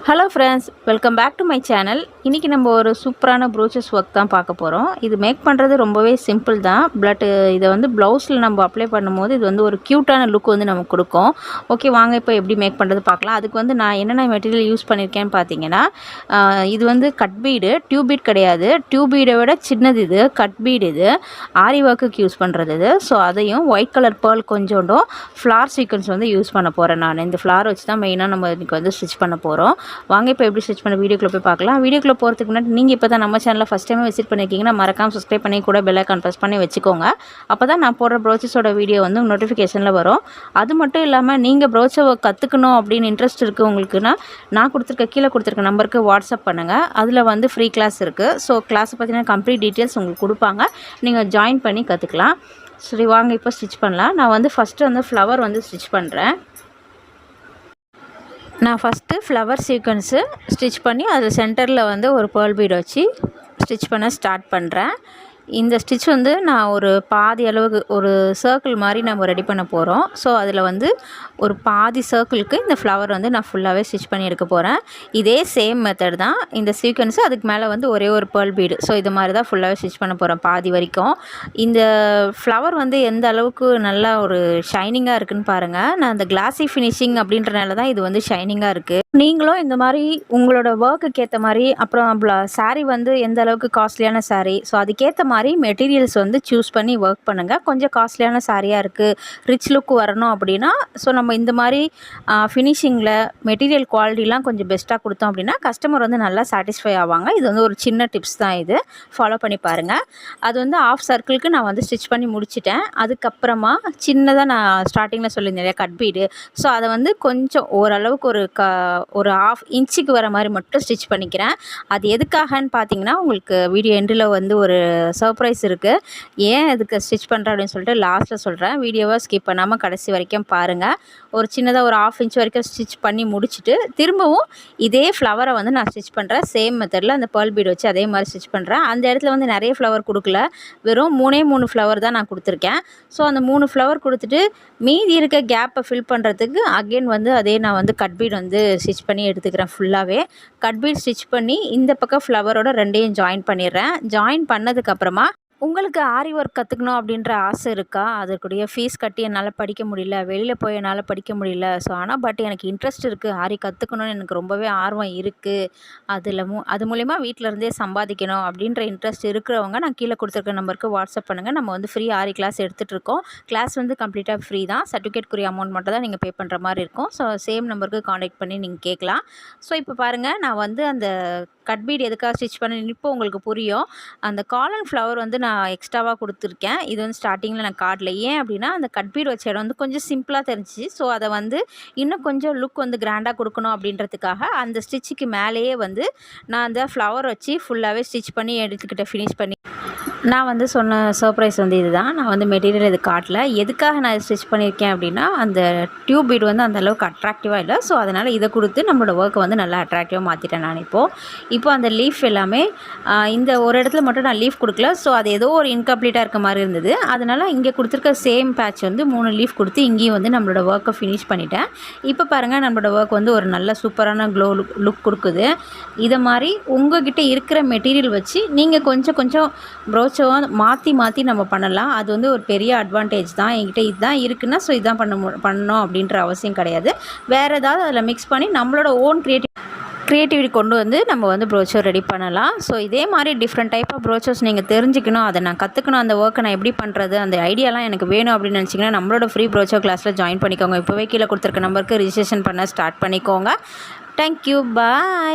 Hello friends, welcome back to my channel. இன்றைக்கி நம்ம ஒரு சூப்பரான ப்ரோச்சஸ் ஒர்க் தான் பார்க்க போகிறோம். இது மேக் பண்ணுறது ரொம்பவே சிம்பிள் தான். பட் இதை வந்து ப்ளவுஸில் நம்ம அப்ளை பண்ணும்போது இது வந்து ஒரு க்யூட்டான லுக் வந்து நமக்கு கொடுக்கும். ஓகே, வாங்க இப்போ எப்படி மேக் பண்ணுறது பார்க்கலாம். அதுக்கு வந்து நான் என்னென்ன மெட்டீரியல் யூஸ் பண்ணியிருக்கேன்னு பார்த்தீங்கன்னா, இது வந்து கட் பீடு, டியூப் பீட் கிடையாது. டியூப் பீடை விட சின்னது இது, கட் பீடு. இது ஆரி ஒர்க்குக்கு யூஸ் பண்ணுறது இது. ஸோ அதையும் ஒயிட் கலர் பேர்ல் கொஞ்சோண்டும் ஃப்ளார் சீக்வன்ஸ் வந்து யூஸ் பண்ண போகிறேன். நான் இந்த ஃப்ளார் வச்சு தான் மெயினாக நம்ம இன்றைக்கி வந்து ஸ்டிச் பண்ண போகிறோம். வாங்க இப்போ எப்படி ஸ்டிச் பண்ண வீடியோக்குள்ளே போய் பார்க்கலாம். வீடியோக்குள்ளே போகிறதுக்கு முன்னாடி நீங்கள் இப்போ தான் நம்ம சேனலில் ஃபஸ்ட் டைம் விசிட் பண்ணியிருக்கீங்கன்னா மறக்காமல் சப்ஸ்கிரைப் பண்ணி கூட பெல் ஐகான் ப்ரெஸ் பண்ணி வச்சுக்கோங்க. அப்போ தான் நான் போடுற ப்ரோச்சஸோட வீடியோ வந்து நோட்டிஃபிகேஷனில் வரும். அது மட்டும் இல்லாமல் நீங்கள் ப்ரோச்சை கற்றுக்கணும் அப்படின்னு இன்ட்ரெஸ்ட் இருக்குது உங்களுக்குன்னா, நான் கீழே கொடுத்துருக்க நம்பருக்கு வாட்ஸ்அப் பண்ணுங்கள். அதில் வந்து ஃப்ரீ கிளாஸ் இருக்குது. ஸோ கிளாஸை பற்றின கம்ப்ளீட் டீட்டெயில்ஸ் உங்களுக்கு கொடுப்பாங்க. நீங்கள் ஜாயின் பண்ணி கற்றுக்கலாம். சரி, வாங்க இப்போ ஸ்டிச் பண்ணலாம். நான் வந்து ஃபஸ்ட்டு வந்து ஃப்ளவர் வந்து ஸ்டிச் பண்ணுறேன். நான் ஃபஸ்ட்டு ஃப்ளவர் சீக்வன்ஸு ஸ்டிச் பண்ணி அதில் சென்டரில் வந்து ஒரு பேர்ல் பீட் வச்சு ஸ்டிச் பண்ண ஸ்டார்ட் பண்ணுறேன். இந்த ஸ்டிச் வந்து நான் ஒரு பாதி அளவுக்கு ஒரு சர்க்கிள் மாதிரி நம்ம ரெடி பண்ண போகிறோம். ஸோ அதில் வந்து ஒரு பாதி சர்க்கிளுக்கு இந்த ஃப்ளவர் வந்து நான் ஃபுல்லாகவே ஸ்டிச் பண்ணி எடுக்க போகிறேன். இதே சேம் மெத்தட் தான். இந்த சீக்வன்ஸு அதுக்கு மேலே வந்து ஒரே ஒரு பேர்ல் பீடு. ஸோ இது மாதிரி தான் ஃபுல்லாகவே ஸ்டிச் பண்ண போகிறேன் பாதி வரைக்கும். இந்த ஃப்ளவர் வந்து எந்த அளவுக்கு நல்லா ஒரு ஷைனிங்காக இருக்குதுன்னு பாருங்கள். நான் அந்த கிளாஸி ஃபினிஷிங் அப்படின்றனால தான் இது வந்து ஷைனிங்காக இருக்குது. நீங்களும் இந்த மாதிரி உங்களோட ஒர்க்குக்கு ஏற்ற மாதிரி, அப்புறம் சாரீ வந்து எந்த அளவுக்கு காஸ்ட்லியான சாரீ, ஸோ அதுக்கேற்ற மாதிரி மெட்டீரியல்ஸ் வந்து சூஸ் பண்ணி ஒர்க் பண்ணுங்கள். கொஞ்சம் காஸ்ட்லியான சாரியாக இருக்குது, ரிச் லுக் வரணும் அப்படின்னா, ஸோ நம்ம இந்த மாதிரி ஃபினிஷிங்கில் மெட்டீரியல் குவாலிட்டிலாம் கொஞ்சம் பெஸ்ட்டாக கொடுத்தோம் அப்படின்னா கஸ்டமர் வந்து நல்லா சாட்டிஸ்ஃபை ஆவாங்க. இது வந்து ஒரு சின்ன டிப்ஸ் தான், இது ஃபாலோ பண்ணி பாருங்கள். அது வந்து ஆஃப் சர்க்கிளுக்கு நான் வந்து ஸ்டிச் பண்ணி முடிச்சிட்டேன். அதுக்கப்புறமா சின்னதாக நான் ஸ்டார்டிங்கில் சொல்லியிருந்தேன் கட் பீடு. ஸோ அதை வந்து கொஞ்சம் ஓரளவுக்கு ஒரு ½ இன்ச்சுக்கு வர மாதிரி மட்டும் ஸ்டிச் பண்ணிக்கிறேன். அது எதுக்காகன்னு பார்த்தீங்கன்னா, உங்களுக்கு வீடியோ எண்டில் வந்து ஒரு சர்ப்ரைஸ் இருக்குது. ஏன் இதுக்கு ஸ்டிச் பண்ணுறேன் அப்படின்னு சொல்லிட்டு லாஸ்ட்டில் சொல்கிறேன். வீடியோவை ஸ்கிப் பண்ணாமல் கடைசி வரைக்கும் பாருங்கள். ஒரு சின்னதாக ஒரு ½ இன்ச் வரைக்கும் ஸ்டிச் பண்ணி முடிச்சுட்டு திரும்பவும் இதே ஃப்ளவரை வந்து நான் ஸ்டிச் பண்ணுறேன். சேம் மெத்தடில் அந்த பேர்ல் பீட் வச்சு அதே மாதிரி ஸ்டிச் பண்ணுறேன். அந்த இடத்துல வந்து நிறைய ஃப்ளவர் கொடுக்கல, வெறும் 3 ஃப்ளவர் தான் நான் கொடுத்துருக்கேன். ஸோ அந்த 3 ஃப்ளவர் கொடுத்துட்டு மீதி இருக்க கேப்பை ஃபில் பண்ணுறதுக்கு அகெயின் வந்து அதே நான் வந்து கட் பீட் வந்து ஸ்டிச் பண்ணி எடுத்துக்கிறேன். ஃபுல்லாகவே கட் பீட் ஸ்டிச் பண்ணி இந்த பக்கம் ஃப்ளவரோட ரெண்டையும் ஜாயின் பண்ணிடுறேன். ஜாயின் பண்ணதுக்கப்புறமா, உங்களுக்கு ஆரி ஒர்க் கற்றுக்கணும் அப்படின்ற ஆசை இருக்கா? அதற்குரிய ஃபீஸ் கட்டி என்னால் படிக்க முடியல, வெளியில் போய் என்னால் படிக்க முடியல. ஸோ ஆனால் பட் எனக்கு இன்ட்ரெஸ்ட் இருக்குது, ஆரி கற்றுக்கணும்னு எனக்கு ரொம்பவே ஆர்வம் இருக்குது. அது மூலிமா வீட்டில் இருந்தே சம்பாதிக்கணும் அப்படின்ற இன்ட்ரெஸ்ட் இருக்கிறவங்க நான் கீழே கொடுத்துருக்க நம்பருக்கு வாட்ஸ்அப் பண்ணுங்கள். நம்ம வந்து ஃப்ரீ ஆரி கிளாஸ் எடுத்துகிட்ருக்கோம். கிளாஸ் வந்து கம்ப்ளீட்டாக ஃப்ரீ தான். சர்டிஃபிகேட்க்குரிய அமௌண்ட் மட்டும் தான் நீங்கள் பே பண்ணுற மாதிரி இருக்கும். ஸோ சேம் நம்பருக்கு காண்டாக்ட் பண்ணி நீங்கள் கேட்கலாம். ஸோ இப்போ பாருங்கள், நான் வந்து அந்த கட் பீட் எதுக்காக ஸ்டிச் பண்ணி இப்போ உங்களுக்கு புரியும். அந்த காலன் ஃப்ளவர் வந்து நான் எக்ஸ்ட்ராவாக கொடுத்துருக்கேன். இது வந்து ஸ்டார்டிங்கில் நான் காட்டல. ஏன் அப்படின்னா, அந்த கட் பீட் வச்ச இடம் வந்து கொஞ்சம் சிம்பிளாக தெரிஞ்சிச்சு. ஸோ அதை வந்து இன்னும் கொஞ்சம் லுக் வந்து கிராண்டாக கொடுக்கணும் அப்படின்றதுக்காக அந்த ஸ்டிச்சுக்கு மேலேயே வந்து நான் அந்த ஃப்ளவர் வச்சு ஃபுல்லாகவே ஸ்டிச் பண்ணி எடுத்துக்கிட்டேன், ஃபினிஷ் பண்ணி. நான் வந்து சொன்ன சர்ப்ரைஸ் வந்து இதுதான். நான் வந்து மெட்டீரியல் இது காட்டல. எதுக்காக நான் ஸ்டிச் பண்ணியிருக்கேன் அப்படின்னா, அந்த டியூப் பீட் வந்து அந்த அளவுக்கு அட்ராக்டிவாக இல்லை. ஸோ அதனால் இதை கொடுத்து நம்மளோட ஒர்க்கை வந்து நல்லா அட்ராக்டிவாக மாற்றிட்டேன் நான் இப்போ அந்த லீஃப் எல்லாமே இந்த ஒரு இடத்துல மட்டும் நான் லீஃப் கொடுக்கல. ஸோ அது ஏதோ ஒரு இன்கம்ப்ளீட்டாக இருக்க மாதிரி இருந்தது. அதனால் இங்கே கொடுத்துருக்க சேம் பேட்ச் வந்து 3 லீஃப் கொடுத்து இங்கேயும் வந்து நம்மளோட ஒர்க்கை ஃபினிஷ் பண்ணிட்டேன். இப்போ பாருங்கள், நம்மளோட ஒர்க் வந்து ஒரு நல்ல சூப்பரான க்ளோ லுக் கொடுக்குது. இதை மாதிரி உங்கள்கிட்ட இருக்கிற மெட்டீரியல் வச்சு நீங்கள் கொஞ்சம் ப்ரோச்சை மாற்றி நம்ம பண்ணலாம். அது வந்து ஒரு பெரிய அட்வான்டேஜ் தான். என்கிட்ட இதுதான் இருக்குன்னா ஸோ இதுதான் பண்ணணும் அப்படின்ற அவசியம் கிடையாது. வேறு ஏதாவது அதில் மிக்ஸ் பண்ணி நம்மளோட ஓன் க்ரியேட்டிவிட்டி கொண்டு வந்து நம்ம வந்து ப்ரோச்சர் ரெடி பண்ணலாம். ஸோ இதே மாதிரி டிஃப்ரெண்ட் டைப் ஆஃப் ப்ரோச்சர்ஸ் நீங்கள் தெரிஞ்சுக்கணும், அதை நான் கற்றுக்கணும், அந்த ஒர்க்கை நான் எப்படி பண்ணுறது, அந்த ஐடியாலாம் எனக்கு வேணும் அப்படின்னு நினச்சிங்கன்னா நம்மளோட ஃப்ரீ ப்ரோச்சர் கிளாஸில் ஜாயின் பண்ணிக்கோங்க. இப்போவே கீழே கொடுத்துருக்க நம்பருக்கு ரிஜிஸ்ட்ரேஷன் பண்ண ஸ்டார்ட் பண்ணிக்கோங்க. தேங்க்யூ, பாய்.